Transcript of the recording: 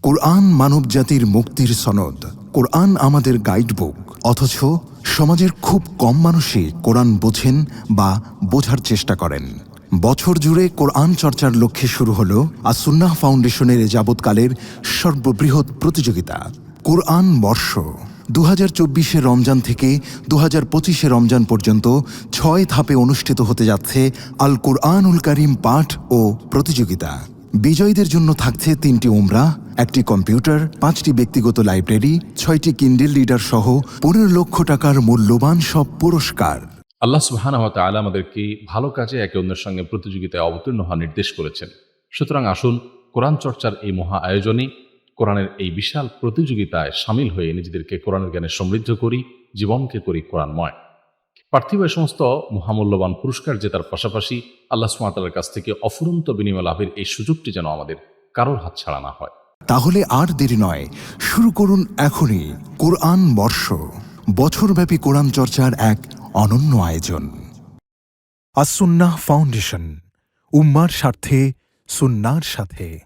কোরআন মানবজাতির মুক্তির সনদ, কোরআন আমাদের গাইডবুক। অথচ সমাজের খুব কম মানুষই কোরআন বোঝেন বা বোঝার চেষ্টা করেন। বছর জুড়ে কোরআন চর্চার লক্ষ্যে শুরু হল আস-সুন্নাহ ফাউন্ডেশনের যাবৎকালের সর্ববৃহৎ প্রতিযোগিতা কোরআন বর্ষ। 2024 রমজান থেকে 2025 রমজান পর্যন্ত 6 ধাপে অনুষ্ঠিত হতে যাচ্ছে আল কুরআনুল কারীম পাঠ ও প্রতিযোগিতা। বিজয়ীদের জন্য থাকছে 3টি উমরাহ, 1টি কম্পিউটার, 5টি ব্যক্তিগত লাইব্রেরি, 6টি কিন্ডেল রিডার সহ 15 লক্ষ টাকার মূল্যবান সব পুরস্কার। আল্লাহ সুবহানাহু ওয়া তাআলা আমাদেরকে ভালো কাজে একে অন্যের সঙ্গে প্রতিযোগিতায় অবতীর্ণ হওয়ার নির্দেশ করেছেন। সুতরাং আসুন কোরআন চর্চার এই মহা আয়োজনে, কোরআনের এই বিশাল প্রতিযোগিতায় সামিল হয়ে নিজেদেরকে কোরআনের জ্ঞানে সমৃদ্ধ করি, জীবনকে করি কোরআনময়। পার্থিব এই সমস্ত মহামূল্যবান পুরস্কার জেতার পাশাপাশি আল্লাহ সুবহানাহু ওয়া তাআলার কাছ থেকে অফুরন্ত বিনিময় লাভের এই সুযোগটি যেন আমাদের কারোর হাতছাড়া না হয়। তাহলে আর দেরি নয়, শুরু করুন এখনই কোরআন বর্ষ, বছরব্যাপী কোরআন চর্চার এক অনন্য আয়োজন। আস-সুন্নাহ ফাউন্ডেশন, উম্মার স্বার্থে সুন্নাহর সাথে।